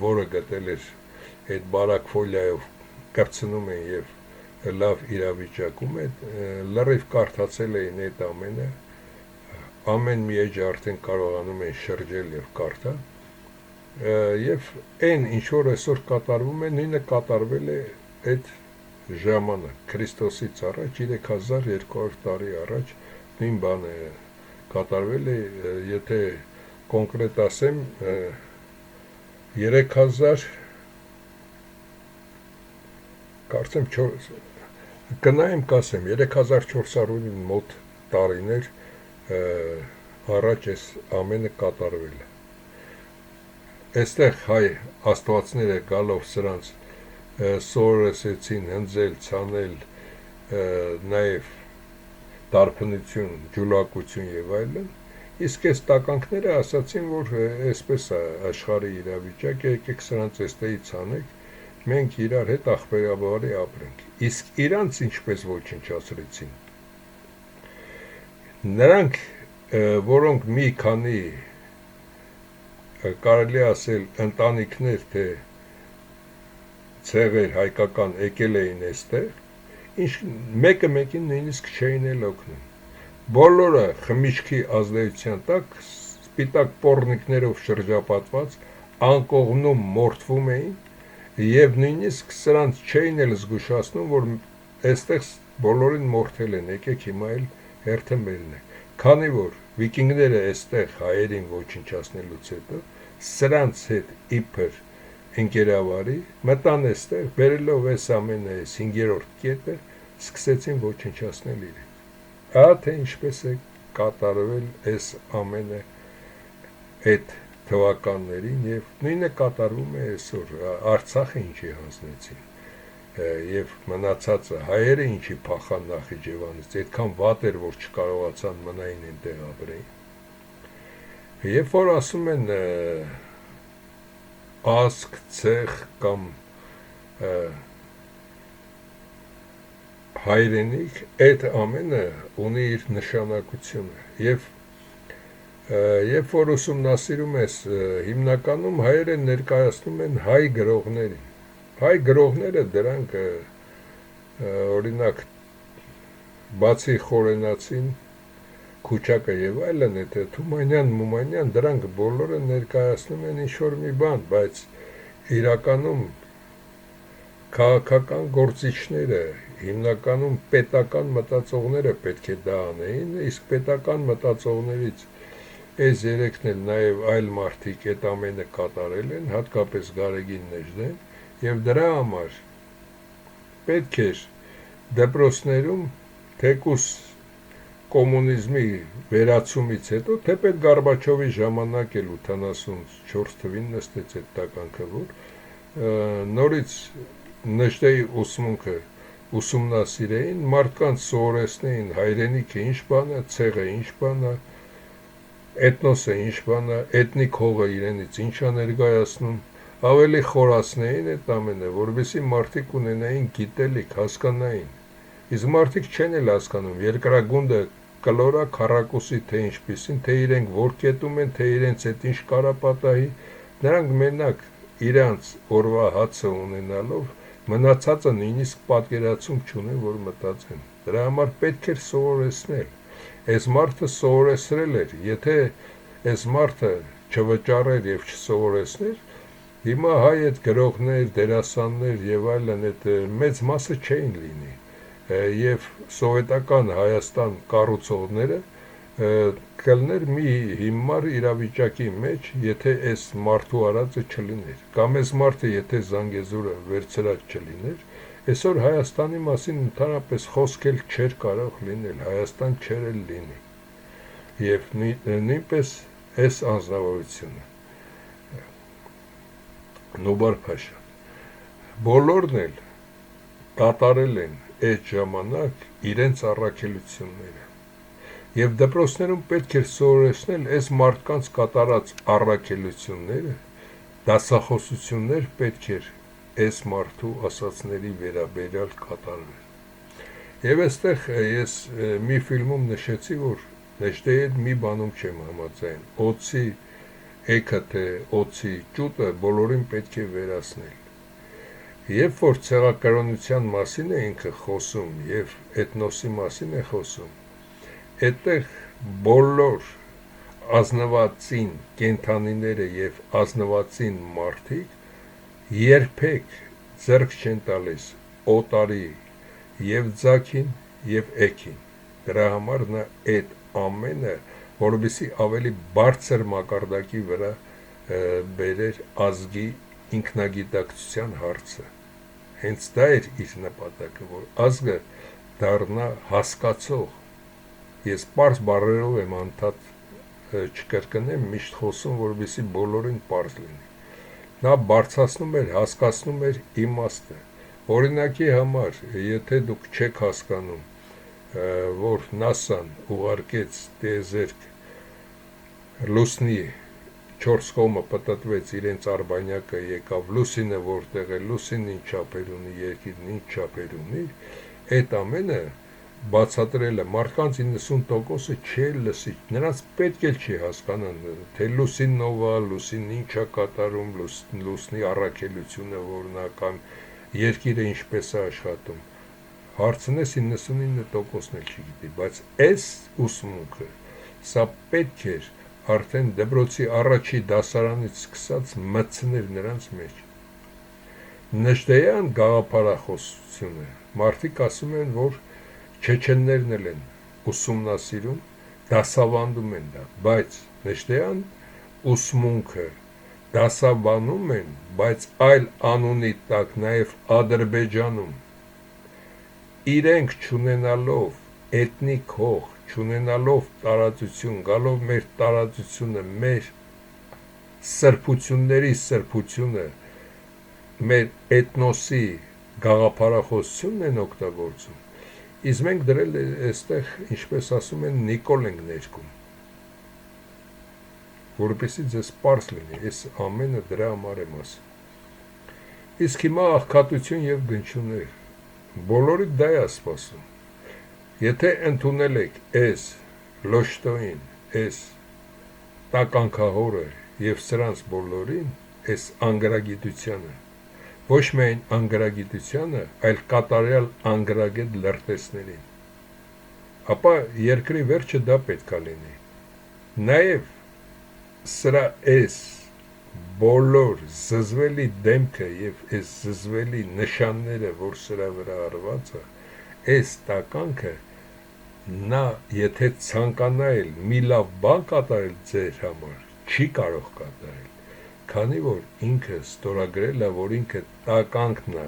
որը գտել էր այդ բարակ ֆոլիայով կպցնում են եւ լավ իրավիճակում է, լրիվ կարդացել էին այդ ամենը, ամեն մի էջ արդեն կարողանում են շրջել եւ կարդալ, եւ այն ինչ որ այսօր կատարվում է, նույնը կատարվել է այդ ժամանակ, Քրիստոսից առաջ 3200 տարի առաջ նույն բանը կատարվել է, եթե կոնկրետ ասեմ 3000 կարծեմ կնայեմ կասեմ 3400 մոտ տարիներ առաջ այս ամենը կատարվել է։ Այստեղ հայ աստվածները գալով սրանց սովորեցին հնձել, ցանել, նաև դարբնություն, ջուլակություն եւ այլն, Իսկ այս տականքները ասացին, որ այսպես է աշխարհի իրավիճակը, եկեք սրանց էստեից անեք, մենք իրար հետ ախպերաբարի ապրենք։ Իսկ իրանց ինչպես ոչնչացրեցին։ Նրանք, որոնք մի քանի կարելի ասել ընտանիքներ, թե ցեղեր հայկական եկել էին այստեղ, ինչ մեկը մեկին նույնիսկ չէին էլ օգնում։ Բոլորը խմիչքի ազդեցության տակ սպիտակ պոռնիկներով շրջապատված անկողնում մորթվում էին եւ նույնիսկ սրանց չէին էլ զգուշացնում, որ այստեղ բոլորին մորթել են, եկեք հիմա էլ հերթը մերն է։ Քանի որ վիկինգները այստեղ հայերին ոչնչացնելուց հետո սրանց հետ իբր ընկերավարի մտան այստեղ, բերելով այս ամենը 5-րդ կետը, սկսեցին ոչնչացնել իրեն։ Ահա թե ինչպես է կատարվել այս ամենը այդ թվականներին եւ նույնը կատարվում է այսօր։ Արցախը ինչի հանձնեցին եւ մնացածը հայերը ինչի փախան Նախիջևանից, այդքան վատ էր, որ չկարողացան մնային այնտեղ ապրեին։ Երբ որ ասում են ազգ, ցեղ կամ հայրենիք, այդ ամենը ունի իր նշանակությունը եւ երբ որ ուսումնասիրում ես, հիմնականում հայերը ներկայացնում են հայ գրողներին։ Հայ գրողները դրանք օրինակ բացի Խորենացին, Քուչակը եւ այլն, եթե Թումանյան, դրանք բոլորը ներկայացնում են ինչ-որ մի բան, բայց իրականում քաղաքական գործիչները, հիմնականում պետական մտածողները պետք է դա անեին, իսկ պետական մտածողներից այս երեքն էլ նաև այլ մարդիկ այդ ամենը կատարել են, հատկապես Գարեգին Նեժդեն, եւ դրա համար պետք էր դպրոցներում թեկուս կոմունիզմի վերացումից հետո, թեպետ Գորբաչովի ժամանակ էլ 84 թվին նստեց այդ տականքը, որ նորից Նեժդեի ուսմունքը ուսումնասիրեին, մարդկանց սովորեցնեին հայրենիքը ինչ բան է, ցեղը ինչ բան է, էթնոսը ինչ բան է, էթնիկ հողը իրենից ինչ է ներկայացնում, ավելի խորացնեին այդ ամենը, որովհետեւ մարդիկ ունենային գիտելիք, հասկանային։ Իսկ մարդիկ չեն էլ հասկանում, երկրագունդը կլորա քառակուսի թե ինչպիսին, թե իրենք որ կետում են, թե իրենց այդ ինչ կարա պատահի, նրանք մենակ իրանց օրվա հացը ունենալով մնացածը նույնիսկ պատկերացում չունեն, որ մտածեն։ Դրա համար պետք էր սովորեցնել։ Այս մարդը սովորեցրել էր, եթե այս մարդը չվճարեր եւ չսովորեցներ, հիմա հայ այդ գրողներ, դերասաններ եւ այլն այդ մեծ մասը չէին լինի։ Եվ սովետական Հայաստան կառուցողները կլներ մի հիմար իրավիճակի մեջ, եթե այս մարդու արածը չլիներ, կամ այս մարդը եթե Զանգեզուրը վերցրած չլիներ, այսօր Հայաստանի մասին ընդհանրապես խոսք էլ չէր կարող լինել, Հայաստան չէր էլ լինի։ Եվ նույնպես այս անձնավորությունը Նոբար Փաշան բոլորն էլ կատարել են այդ ժամանակ իրենց առաքելությունները։ Եվ դպրոցներում պետք էր սովորեցնել այս մարդկանց կատարած առաքելությունները, դասախոսություններ պետք էր այս մարդու ասածների վերաբերյալ կատարվել։ Եվ այստեղ ես մի ֆիլմում նշեցի, որ Նեժդեի մի բանում չեմ համաձայն, օծի էքը թե օծի ճուտը բոլորին պետք է վերացնել։ Երբ որ ցեղակրոնության մասին է ինքը խոսում եւ էթնոսի մասին է խոսում, այդտեղ բոլոր ազնվածին կենթանիները եւ ազնվածին մարդիկ երբեք ձեռք չեն տալիս օտարի եւ ձակին եւ էքին։ Դրա համար նա այդ ամենը, որովհետեւ ավելի բարձր մակարդակի վրա բերեր ազգի ինքնագիտակցության հարցը։ Հենց դա էր իր նպատակը, որ ազգը դառնա հասկացող։ Ես պարզ բառերով եմ անդադ չկրկնեմ, միշտ խոսում, որովհետեւ բոլորին պարզ լինի։ Նա բարձրացնում էր, հասկացնում էր իմաստը։ Օրինակի համար, եթե դուք չեք հասկանում, որ ՆԱՍԱ-ն ուղարկեց տիեզերք լուսնի 4 կողմը պտտվեց իրենց արբանյակը եկավ լուսինը որտեղ է լուսինն ինչ չափեր ունի երկիրն ինչ չափեր ունի այդ ամենը բացատրել է մարդկանց 90%-ը չի լսի նրանց պետք էլ չի հասկանան թե լուսինն ով է լուսինն ինչ է կատարում լուսնի առաքելությունը որն է կամ երկիրը ինչպես է աշխատում հարցնես 99%-ն էլ չգիտի բայց այս ուսմունքը սա պետք էր արդեն դպրոցի առաջի դասարանից սկսած մտցներ նրանց մեջ նժդեյան գաղափարախոսությունը մարդիկ ասում են որ չեչեններն էլ են ուսումնասիրում դասավանդում են դա բայց նժդեյան ուսմունքը դասավանում են բայց այլ անունի տակ նաև Ադրբեջանում իրենք չունենալով էթնիկ հող չունենալով տարածություն, գալով մեր տարածությունը, մեր սրբությունների սրբությունը, մեր էթնոսի գաղափարախոսությունն են օգտագործում, իսկ մենք դրել այստեղ, ինչպես ասում են, նիկոլ ենք ներկում, որպեսզի ձեզ պարզ լինի, այս ամենը դրա համար եմ ասում։ Իսկ հիմա աղքատություն եւ գնչուներ, բոլորիդ դա է սպասում։ Եթե ընդունել եք այս լոշտոին, այս տականքահորը եւ սրանց բոլորին, այս անգրագիտությանը, ոչ միայն անգրագիտությանը, այլ կատարյալ անգրագետ լրտեսներին, ապա երկրի վերջը դա պետք է լինի։ Նաեւ սրա այս բոլոր զզվելի դեմքը եւ այս զզվելի նշանները, որ սրա վրա արված է, այս տականքը նա եթե ցանկանա էլ մի լավ բան կատարել ձեր համար չի կարող կատարել քանի որ ինքը ստորագրել է որ ինքը տականքն է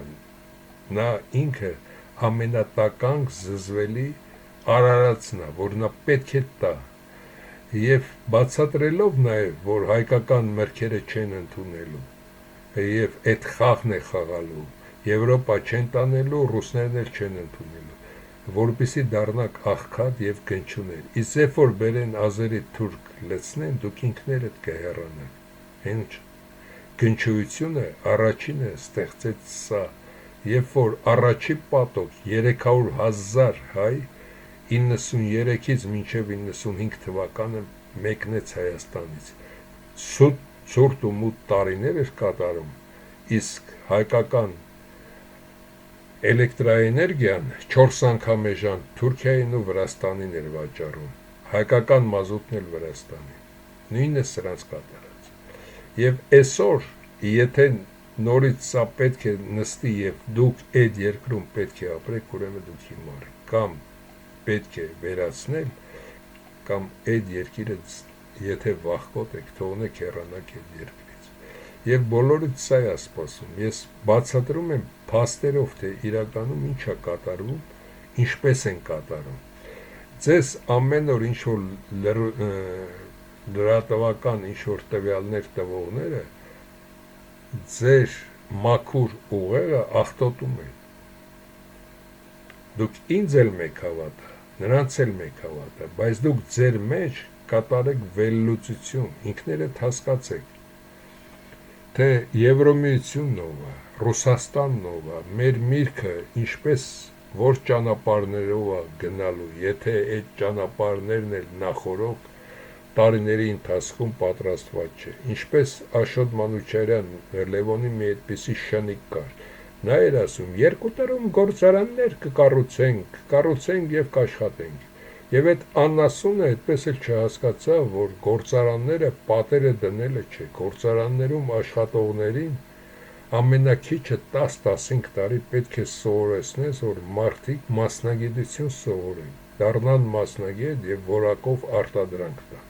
նա ինքը ամենատականք զզվելի արարածն է որ նա պետք է տա եւ բացատրելով նաեւ որ հայկական մրգերը չեն ընդունելու եւ այդ խաղն է խաղալու Եվրոպա չեն տանելու, ռուսներն էլ չեն ընդունելու, որպեսզի դառնաք աղքատ եւ գնչուներ։ Իսկ երբ որ բերեն ազերի թուրք լցնեն, դուք ինքներդ կհեռանաք։ Հենց գնչույությունը առաջինը ստեղծեց սա, երբ որ առաջի պատոք 300,000 հայ 93-ից մինչև 95 թվականը մեկնեց Հայաստանից։ Ցուրտ ու մութ տարիներ էր կատարում, իսկ հայկական էլեկտրաէներգիան 4 անգամ էժան Թուրքիային ու Վրաստանին էր վաճառում, հայկական մազութն էլ Վրաստանին, նույնը սրանց կատարած։ Եվ այսօր, եթե նորից սա պետք է նստի եւ դուք այդ երկրում պետք է ապրեք, ուրեմն դուք հիմար եք, կամ պետք է վերացնել, կամ այդ երկիրը եթե վախկոտ եք, թողնեք հեռանաք այդ երկրից։ Եվ բոլորից սա է սպասում, ես բացատրում եմ փաստերով, թե իրականում ինչ է կատարվում, ինչպես են կատարում։ Ձեզ ամեն օր ինչ-որ լրատվական ինչ-որ տվյալներ տվողները ձեր մաքուր ուղեղը աղտոտում են։ Դուք ինձ էլ մեկ հավատա, նրանց էլ մեկ հավատա, բայց դուք ձեր մեջ կատարեք վերլուծություն, ինքներդ հասկացեք, թե Եվրոմիությունն ով է, Ռուսաստանն ով է, մեր միրգը ինչպես որ ճանապարհներով է գնալու, եթե այդ ճանապարհներն էլ նախորոք տարիների ընթացքում պատրաստված չէ։ Ինչպես Աշոտ Մանուչարյան Լևոնի մի այդպիսի շնիկ կար։ Նա էր ասում, 2 տարում գործարաններ կկառուցենք եւ կաշխատենք։ Եվ այդ անասունը այդպես էլ չհասկացա, որ գործարանները պատերը դնելը չէ, գործարաններում աշխատողներին ամենակիչը 10-15 տարի պետք է սովորեցնես, որ մարդիկ մասնագիտություն սովորեն, դառնան մասնագետ եւ որակով արտադրանք տան։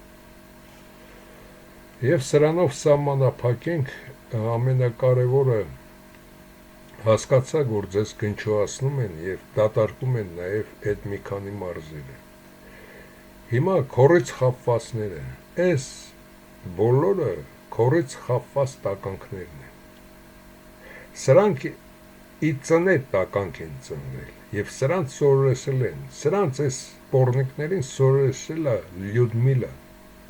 Եվ սրանով սահմանափակենք ամենակարևորը հասկացա, որ ձեզ գնչուացնում են եւ դատարկում են նաեւ այդ մի քանի մարզերը։ Հիմա քորից խապվածները, այս բոլորը քորից խապված տականքներն են։ Սրանք ի ծնե տականք են ծնվել եւ սրանց սովորեցել են, սրանց այս պորնիկներին սովորեցել է Լյուդմիլա,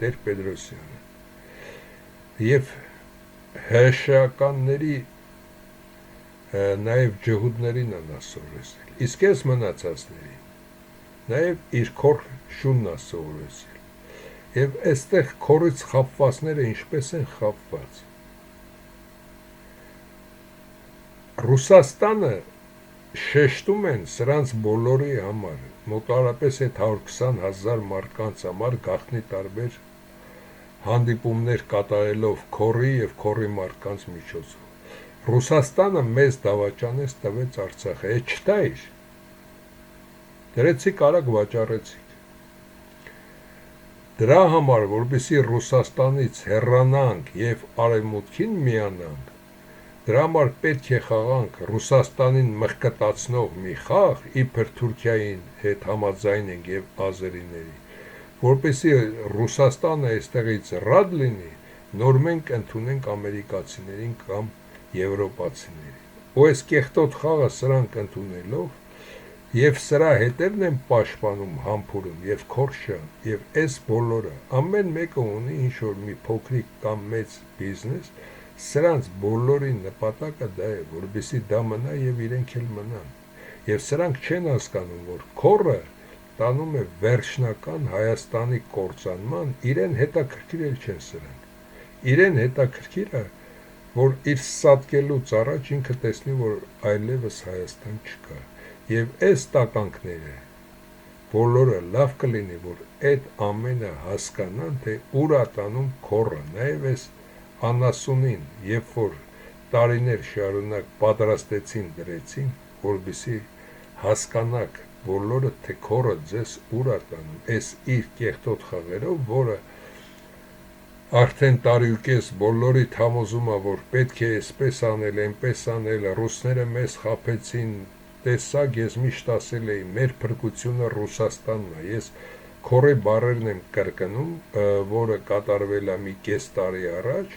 Տեր Պետրոսյանը, եւ հեշականների նաեւ ջհուդներին նա սովորեցրել, իսկ ես մնացածներին նաեւ իր քոր շունն է սովորեցրել, եւ այստեղ քորից խապվածները ինչպես են խապված։ Ռուսաստանը շեշտում են սրանց բոլորի համար, մոտարապես այդ 120,000 մարդկանց համար գաղտնի տարբեր հանդիպումներ կատարելով քորի եւ քորի մարդկանց միջոցով։ Ռուսաստանը մեզ դավաճանեց տվեց Արցախը, այդ չտայր։ Դրեցիք արագ վաճառեցիք։ Դրա համար, որպեսզի Ռուսաստանից հեռանանք եւ արևմուտքին միանանք, դրա համար պետք է խաղանք Ռուսաստանին մղկտացնող մի խաղ, իբր Թուրքիային հետ համաձայնենք եւ ազերիների, որպեսզի Ռուսաստանը այստեղից ռադ լինի, նոր մենք ընդունենք ամերիկացիներին կամ եվրոպացիներին։ Ու այս կեղտոտ խաղը սրանք ընդունելով եւ սրա հետերն են պաշտպանում համբուրում եւ քորշը եւ այս բոլորը ամեն մեկը ունի ինչ որ մի փոքրիկ կամ մեծ բիզնես, սրանց բոլորի նպատակը դա է, որպեսզի դա մնա եւ իրենք էլ մնան։ Եվ սրանք չեն հասկանում, որ քորը տանում է վերջնական Հայաստանի կործանման, իրեն հետաքրքիրել չեն սրանք։ Իրեն հետաքրքիր է, որ իր սատկելուց առաջ ինքը տեսնի, որ այլևս Հայաստան չկա։ Եվ այս տականքները բոլորը լավ կլինի, որ այդ ամենը հասկանան, թե ուր է տանում քորը, նաեւ այս անասունին, երբ որ տարիներ շարունակ պատրաստեցին դրեցին, որպեսզի հասկանաք բոլորը, թե քորը ձեզ ուր է տանում, այս իր կեղտոտ խաղերով, որը արդեն տարիուկես բոլորի համոզում է, որ պետք է այսպես անել, այնպես անել, ռուսները մեզ խաբեցին, տեսակ ես միշտ ասել էի, մեր փրկությունը Ռուսաստանն է, ես քորի բառերն եմ կրկնում, որը կատարվել է մի կես տարի առաջ,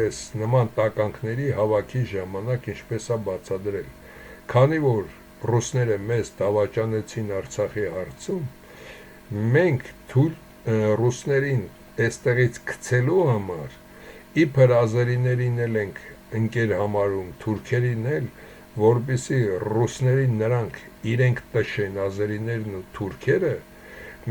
այս նման տականքների հավաքի ժամանակ ինչպես է բացադրել, քանի որ ռուսները մեզ դավաճանեցին Արցախի հարցում, մենք ռուսներին այստեղից գցելու համար իբր ազերիներին էլ ենք ընկեր համարում, թուրքերին էլ, որպեսզի ռուսներին նրանք իրենք տշեն ազերիներն ու թուրքերը,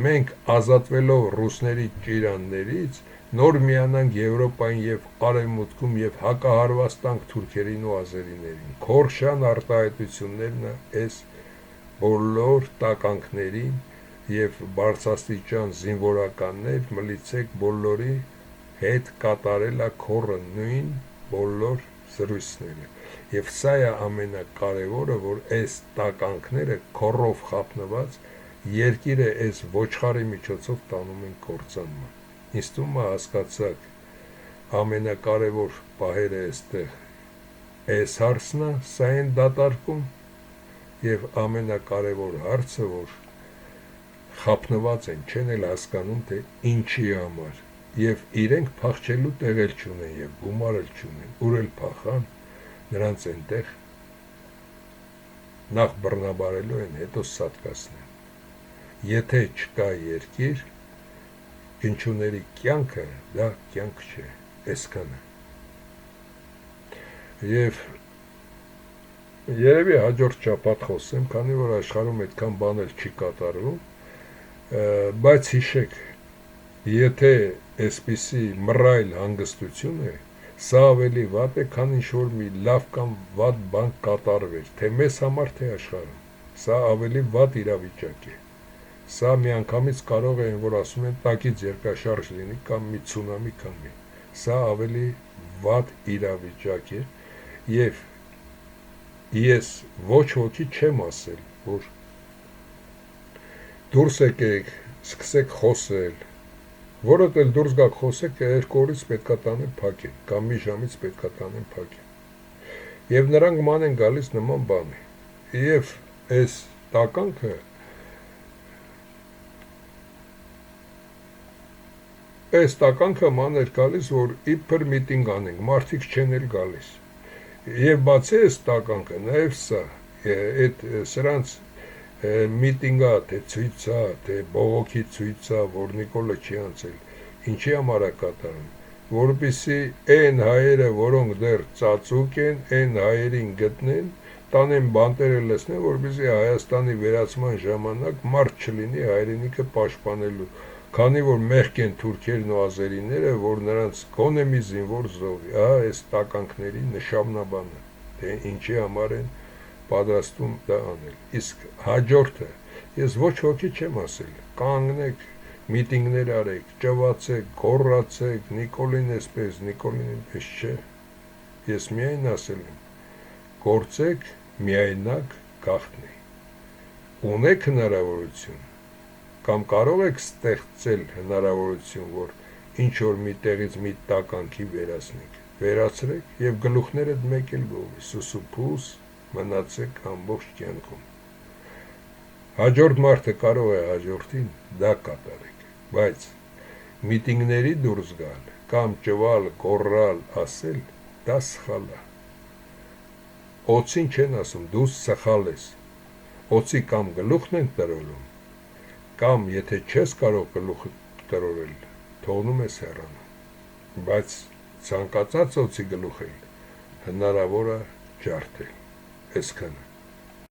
մենք ազատվելով ռուսների ճիրաններից նոր միանանք Եվրոպային եւ արևմուտքում եւ հակահարված տանք թուրքերին ու ազերիներին։ Քորշան արտահայտություններն այս բոլոր տականքներին եւ բարձրաստիճան զինվորականներ մլիցեք բոլորի հետ կատարել է քորը նույն բոլոր զրույցները։ Եվ սա է ամենակարևորը, որ այս տականքները քորով խապնված երկիրը այս ոչխարի միջոցով տանում են կործանման։ Ինձ թվում է հասկացաք, ամենակարևոր պահերը այստեղ այս հարցն է, սա են դատարկում, եւ ամենակարևոր հարցը, որ խապնված են, չեն էլ հասկանում, թե ինչի համար, եւ իրենք փախչելու տեղ էլ չունեն եւ գումար էլ չունեն, ուր էլ փախան, նրանց այնտեղ նախ բռնաբարելու են, հետո սատկացնեն։ Եթե չկա երկիր, գնչուների կյանքը դա կյանք չէ, այսքանը։ Եվ երևի հաջորդ շաբաթ խոսեմ, քանի որ աշխարհում այդքան բան էլ չի կատարվում, բայց հիշեք, եթե այսպիսի մռայլ հանգստություն է, սա ավելի վատ է, քան ինչ-որ մի լավ կամ վատ բան կատարվեր, թե մեզ համար, թե աշխարհում, սա ավելի վատ իրավիճակ է, սա միանգամից կարող է, որ ասում են, տակից երկաշարժ լինի, կամ մի ցունամի կանգնի, սա ավելի վատ իրավիճակ է, եւ ես ոչ ոքի չեմ ասել, որ դուրս եկեք, սկսեք խոսել, որը էլ դուրս գաք խոսեք, 2 օրից պետքա տանեն փակեն, կամ մի ժամից պետքա տանեն փակեն։ Եվ նրանք ման են գալիս նման բանի։ Եվ այս տականքը ման էր գալիս, որ իբր միտինգ անենք, մարդիկ չեն էլ գալիս։ Եվ բացի այս տականքը, նաև սա, այդ սրանց միտինգա, թե ցույցա, թե բողոքի ցույցա, որ Նիկոլը չի անցել, ինչի համար է կատարում, որպեսզի այն հայերը, որոնք դեռ ծածուկ են, այն հայերին գտնեն, տանեն բանտերը լցնեն, որպեսզի Հայաստանի վերացման ժամանակ մարդ չլինի հայրենիքը պաշտպանելու, քանի որ մեղք են թուրքերն ու ազերիները, որ նրանց գոնե մի զինվոր զոհվի, ահա այս տականքների նշանաբանը, թե ինչի համար են պատրաստում դա անել։ Իսկ հաջորդը, ես ոչ ոքի չեմ ասել, կանգնեք, միտինգներ արեք, ճվացեք, գոռացեք, Նիկոլին էսպես, Նիկոլին այնպես չէ։ Ես միայն ասել եմ, գործեք միայնակ գաղտնի։ Ունեք հնարավորություն, կամ կարող եք ստեղծել հնարավորություն, որ ինչ-որ մի տեղից մի տականքի վերացնեք, վերացրեք և գլուխներդ մեկ էլ գովի, սուսուփուս մնացեք ամբողջ կյանքում։ Հաջորդ մարդը կարող է հաջորդին դա կատարեք, բայց միտինգների դուրս գալ, կամ ճվալ, գոռալ, ասել, դա սխալ է։ Օձին չեն ասում, դու սխալ ես, օձի կամ գլուխն են տրորում, կամ եթե չես կարող գլուխը տրորել, թողնում ես հեռանում, բայց ցանկացած օձի գլուխ էլ հնարավոր է ջարդել, այսքանը։